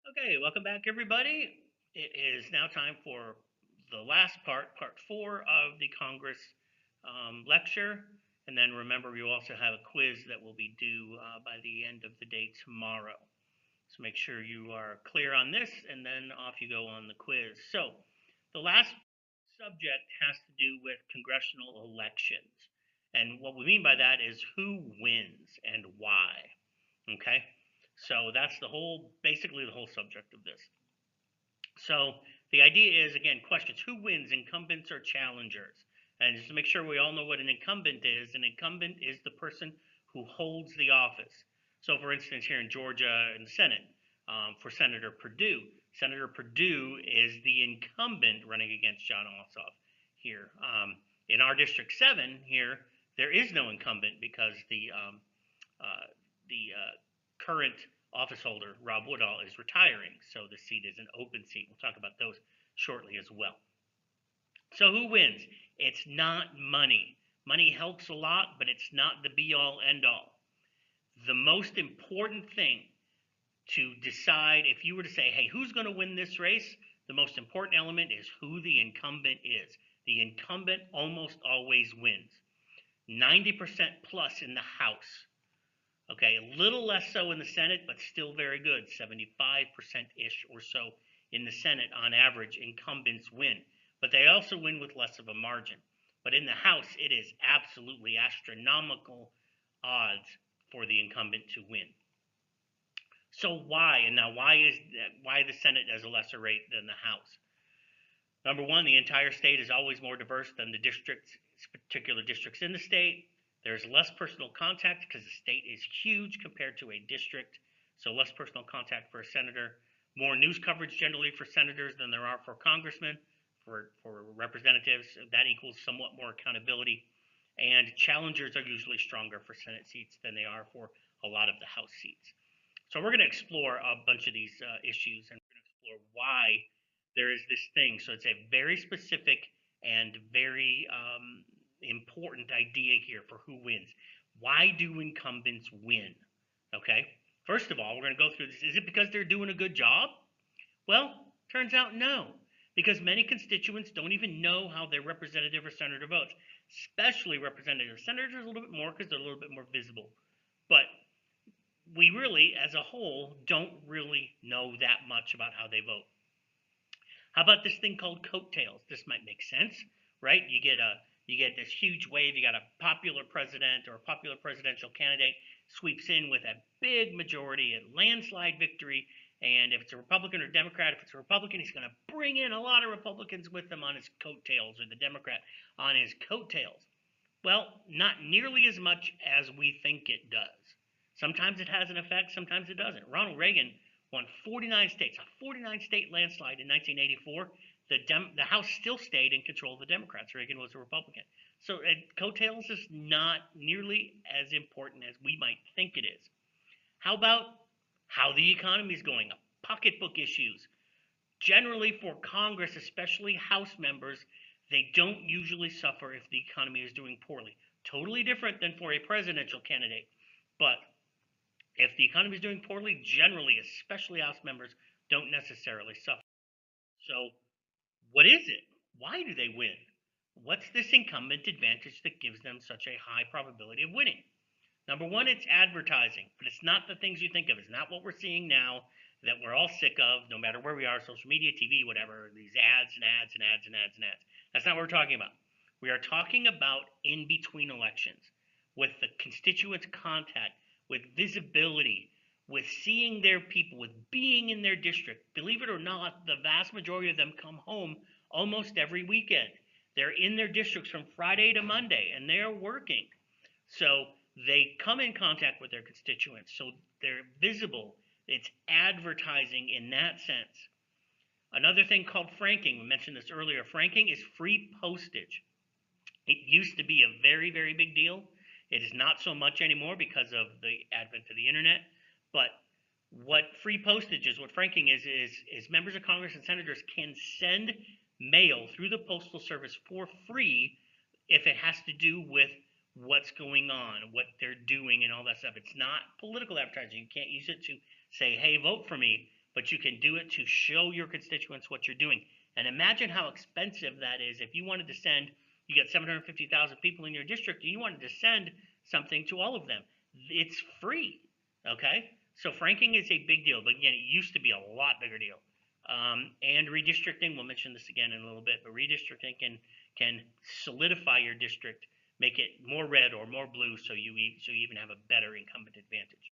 Okay, welcome back, everybody. It is now time for the last part 4 of the Congress lecture. And then remember, we also have a quiz that will be due by the end of the day tomorrow. So make sure you are clear on this, and then off you go on the quiz. So the last subject has to do with congressional elections. And what we mean by that is who wins and why. Okay? So that's basically the whole subject of this. So the idea is, again, questions: who wins, incumbents or challengers? And just to make sure we all know what an incumbent is the person who holds the office. So, for instance, here in Georgia in the Senate, for Senator Perdue is the incumbent running against Jon Ossoff here. In our District 7 here, there is no incumbent because the current office holder, Rob Woodall, is retiring, so the seat is an open seat. We'll talk about those shortly as well. So who wins? It's not money. Money helps a lot, but it's not the be-all, end-all. The most important thing to decide, if you were to say, hey, who's going to win this race? The most important element is who the incumbent is. The incumbent almost always wins. 90% plus in the House. Okay, a little less so in the Senate, but still very good, 75%-ish or so in the Senate on average, incumbents win. But they also win with less of a margin. But in the House, it is absolutely astronomical odds for the incumbent to win. So why? And now why the Senate has a lesser rate than the House? Number one, the entire state is always more diverse than the particular districts in the state. There's less personal contact because the state is huge compared to a district, so less personal contact for a senator. More news coverage generally for senators than there are for congressmen, for representatives. That equals somewhat more accountability. And challengers are usually stronger for Senate seats than they are for a lot of the House seats. So we're going to explore a bunch of these issues, and we're going to explore why there is this thing. So it's a very specific and very important idea here for who wins. Why do incumbents win? Okay. First of all, we're going to go through this. Is it because they're doing a good job? Well, turns out no, because many constituents don't even know how their representative or senator votes, especially representative senators a little bit more because they're a little bit more visible. But we really, as a whole, don't really know that much about how they vote. How about this thing called coattails? This might make sense, right? You get this huge wave. You got a popular president or a popular presidential candidate sweeps in with a big majority, a landslide victory. And if it's a Republican or Democrat, if it's a Republican, he's going to bring in a lot of Republicans with him on his coattails, or the Democrat on his coattails. Well, not nearly as much as we think it does. Sometimes it has an effect, sometimes it doesn't. Ronald Reagan won 49 states, a 49-state landslide in 1984. The House still stayed in control of the Democrats. Reagan was a Republican. So coattails is not nearly as important as we might think it is. How about how the economy is going up? Pocketbook issues. Generally, for Congress, especially House members, they don't usually suffer if the economy is doing poorly. Totally different than for a presidential candidate. But if the economy is doing poorly, generally, especially House members, don't necessarily suffer. So, what is it? Why do they win? What's this incumbent advantage that gives them such a high probability of winning? Number one, it's advertising, but it's not the things you think of. It's not what we're seeing now that we're all sick of, no matter where we are, social media, TV, whatever, these ads and ads and ads and ads and ads. That's not what we're talking about. We are talking about in between elections, with the constituents' contact, with visibility, with seeing their people, with being in their district. Believe it or not, the vast majority of them come home almost every weekend. They're in their districts from Friday to Monday, and they're working. So they come in contact with their constituents, so they're visible. It's advertising in that sense. Another thing called franking, we mentioned this earlier. Franking is free postage. It used to be a very, very big deal. It is not so much anymore because of the advent of the internet. But what free postage is, what franking is members of Congress and senators can send mail through the Postal Service for free if it has to do with what's going on, what they're doing, and all that stuff. It's not political advertising. You can't use it to say, hey, vote for me, but you can do it to show your constituents what you're doing. And imagine how expensive that is if you wanted to send, you got 750,000 people in your district and you wanted to send something to all of them. It's free, okay? So franking is a big deal, but again, it used to be a lot bigger deal. And redistricting, we'll mention this again in a little bit, but redistricting can solidify your district, make it more red or more blue, so you even have a better incumbent advantage.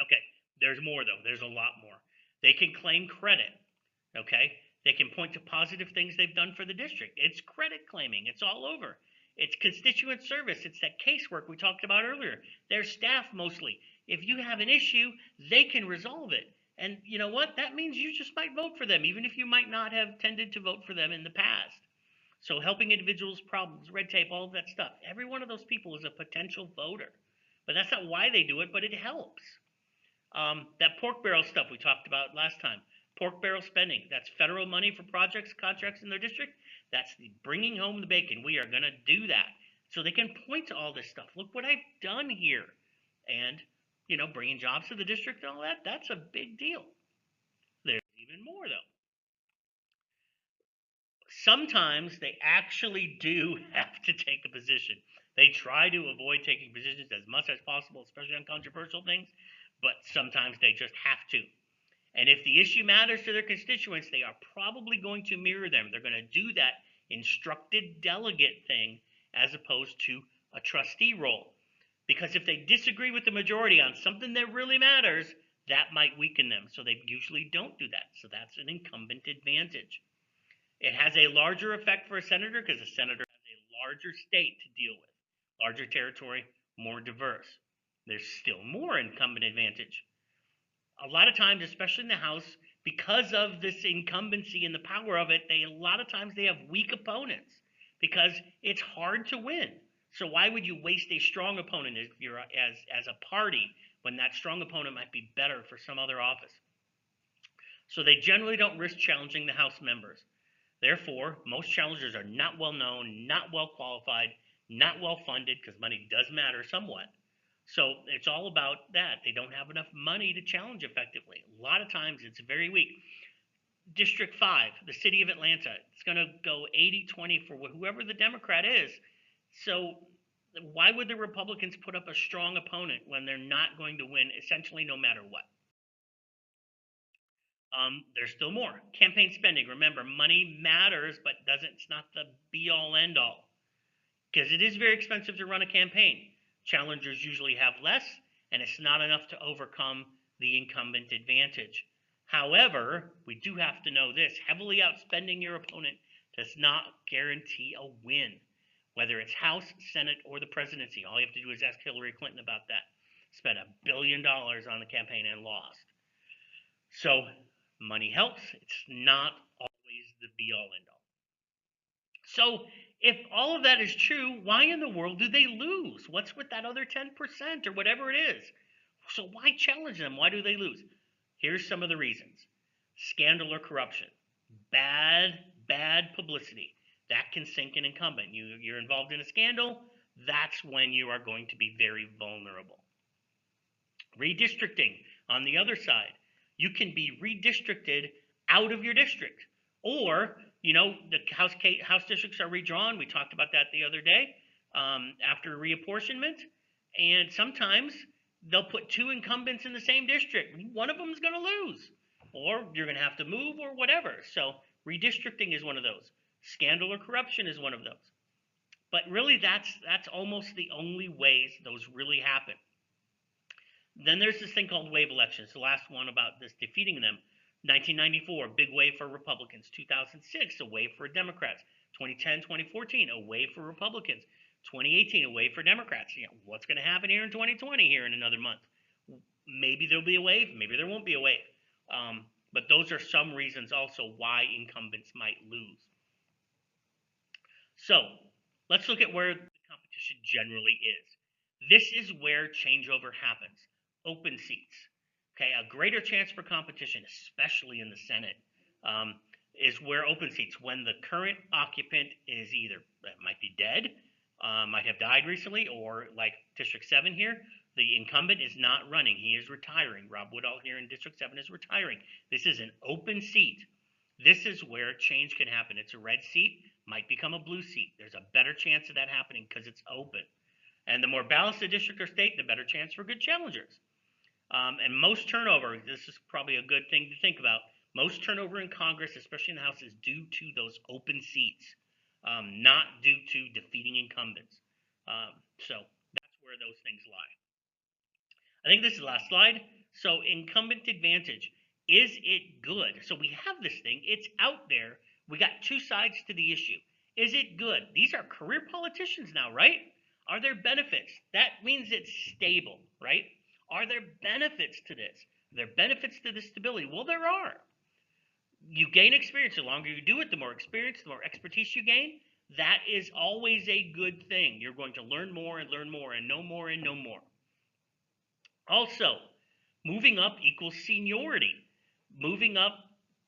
Okay, there's more though. There's a lot more. They can claim credit. Okay, they can point to positive things they've done for the district. It's credit claiming. It's all over. It's constituent service. It's that casework we talked about earlier. Their staff mostly. If you have an issue, they can resolve it. And you know what? That means you just might vote for them, even if you might not have tended to vote for them in the past. So helping individuals, problems, red tape, all of that stuff. Every one of those people is a potential voter. But that's not why they do it, but it helps. That pork barrel stuff we talked about last time. Pork barrel spending. That's federal money for projects, contracts in their district. That's the bringing home the bacon. We are going to do that. So they can point to all this stuff. Look what I've done here. And, you know, bringing jobs to the district and all that, that's a big deal. There's even more, though. Sometimes they actually do have to take a position. They try to avoid taking positions as much as possible, especially on controversial things, but sometimes they just have to. And if the issue matters to their constituents, they are probably going to mirror them. They're going to do that instructed delegate thing as opposed to a trustee role. Because if they disagree with the majority on something that really matters, that might weaken them. So they usually don't do that. So that's an incumbent advantage. It has a larger effect for a senator because a senator has a larger state to deal with, larger territory, more diverse. There's still more incumbent advantage. A lot of times, especially in the House, because of this incumbency and the power of it, a lot of times they have weak opponents because it's hard to win. So why would you waste a strong opponent if you're as a party when that strong opponent might be better for some other office? So they generally don't risk challenging the House members. Therefore, most challengers are not well known, not well qualified, not well funded, because money does matter somewhat. So it's all about that. They don't have enough money to challenge effectively. A lot of times it's very weak. District 5, the city of Atlanta, it's going to go 80-20 for whoever the Democrat is. So why would the Republicans put up a strong opponent when they're not going to win essentially no matter what? There's still more. Campaign spending. Remember, money matters, but it's not the be-all, end-all. Because it is very expensive to run a campaign. Challengers usually have less, and it's not enough to overcome the incumbent advantage. However, we do have to know this. Heavily outspending your opponent does not guarantee a win, whether it's House, Senate, or the presidency. All you have to do is ask Hillary Clinton about that. Spent $1 billion on the campaign and lost. So money helps. It's not always the be-all, end-all. So if all of that is true, why in the world do they lose? What's with that other 10% or whatever it is? So why challenge them? Why do they lose? Here's some of the reasons. Scandal or corruption. Bad publicity. That can sink an incumbent. You're involved in a scandal, that's when you are going to be very vulnerable. Redistricting, on the other side. You can be redistricted out of your district. Or, you know, the House districts are redrawn. We talked about that the other day after reapportionment. And sometimes they'll put two incumbents in the same district. One of them is going to lose. Or you're going to have to move or whatever. So redistricting is one of those. Scandal or corruption is one of those. But really, that's almost the only ways those really happen. Then there's this thing called wave elections. The last one about this defeating them. 1994, big wave for Republicans. 2006, a wave for Democrats. 2010, 2014, a wave for Republicans. 2018, a wave for Democrats. You know, what's going to happen here in 2020 here in another month? Maybe there'll be a wave. Maybe there won't be a wave. But those are some reasons also why incumbents might lose. So let's look at where the competition generally is. This is where changeover happens. Open seats. Okay, a greater chance for competition, especially in the Senate, is where open seats, when the current occupant is either might be dead, might have died recently, or like District 7 here, The incumbent is not running. He is retiring. Rob Woodall here in District 7 is retiring. This is an open seat. This is where change can happen. It's a red seat, might become a blue seat. There's a better chance of that happening because it's open. And the more balanced the district or state, the better chance for good challengers. And most turnover, this is probably a good thing to think about, most turnover in Congress, especially in the House, is due to those open seats, not due to defeating incumbents. So that's where those things lie. I think this is the last slide. So incumbent advantage, is it good? So we have this thing, it's out there. We got two sides to the issue. Is it good? These are career politicians now, right? Are there benefits? That means it's stable, right? Are there benefits to this? Are there benefits to this stability? Well, there are. You gain experience. The longer you do it, the more experience, the more expertise you gain. That is always a good thing. You're going to learn more and learn more and know more and know more. Also, moving up equals seniority. Moving up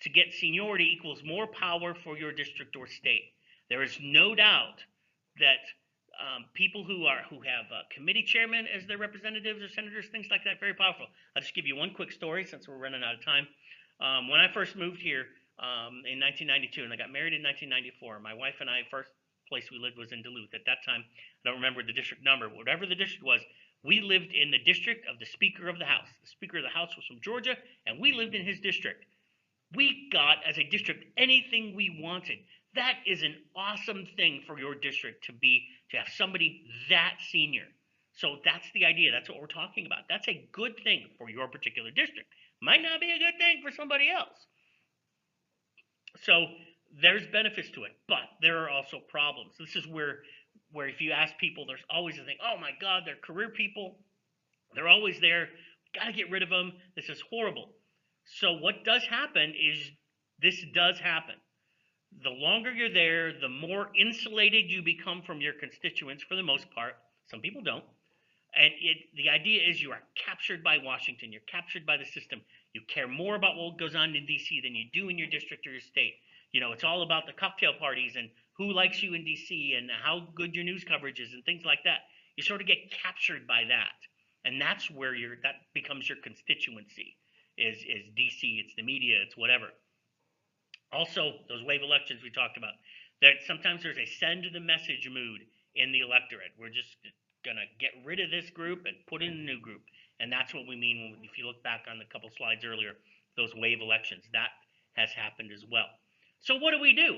to get seniority equals more power for your district or state. There is no doubt that people who have committee chairmen as their representatives or senators, things like that, very powerful. I'll just give you one quick story since we're running out of time. When I first moved here in 1992, and I got married in 1994, my wife and I, first place we lived was in Duluth. At that time, I don't remember the district number, whatever the district was, we lived in the district of the Speaker of the House. The Speaker of the House was from Georgia, and we lived in his district. We got, as a district, anything we wanted. That is an awesome thing for your district to have somebody that senior. So that's the idea. That's what we're talking about. That's a good thing for your particular district. Might not be a good thing for somebody else. So there's benefits to it, but there are also problems. This is where if you ask people, there's always a thing, oh my God, they're career people. They're always there. Got to get rid of them. This is horrible. So what does happen is this does happen. The longer you're there, the more insulated you become from your constituents for the most part. Some people don't. And the idea is you are captured by Washington. You're captured by the system. You care more about what goes on in D.C. than you do in your district or your state. You know, it's all about the cocktail parties and who likes you in D.C. and how good your news coverage is and things like that. You sort of get captured by that. And that's where that becomes your constituency, is D.C., it's the media, it's whatever. Also, those wave elections we talked about, that sometimes there's a send the message mood in the electorate. We're just going to get rid of this group and put in a new group. And that's what we mean if you look back on the couple slides earlier, those wave elections. That has happened as well. So what do we do?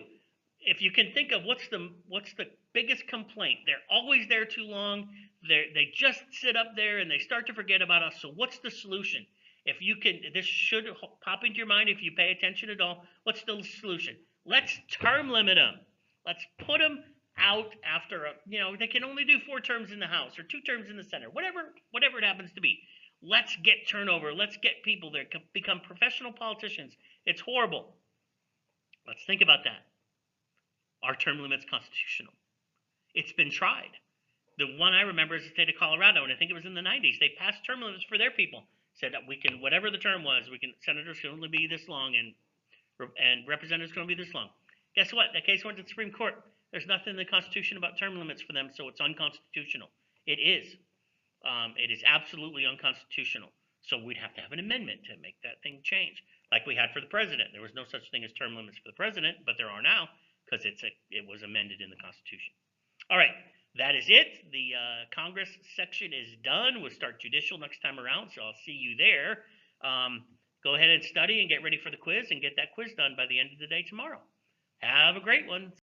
If you can think of what's the biggest complaint, they're always there too long. They just sit up there and they start to forget about us. So what's the solution? If you can, this should pop into your mind if you pay attention at all. What's the solution? Let's term limit them. Let's put them out after they can only do 4 terms in the House or 2 terms in the Senate, whatever it happens to be. Let's get turnover. Let's get people there become professional politicians. It's horrible. Let's think about that. Are term limits constitutional? It's been tried. The one I remember is the state of Colorado, and I think it was in the 90s. They passed term limits for their people. Said that we can, whatever the term was, senators can only be this long and representatives can only be this long. Guess what? That case went to the Supreme Court. There's nothing in the Constitution about term limits for them, so it's unconstitutional. It is. It is absolutely unconstitutional. So we'd have to have an amendment to make that thing change, like we had for the president. There was no such thing as term limits for the president, but there are now because it was amended in the Constitution. All right, that is it. The Congress section is done. We'll start judicial next time around, so I'll see you there. Go ahead and study and get ready for the quiz and get that quiz done by the end of the day tomorrow. Have a great one.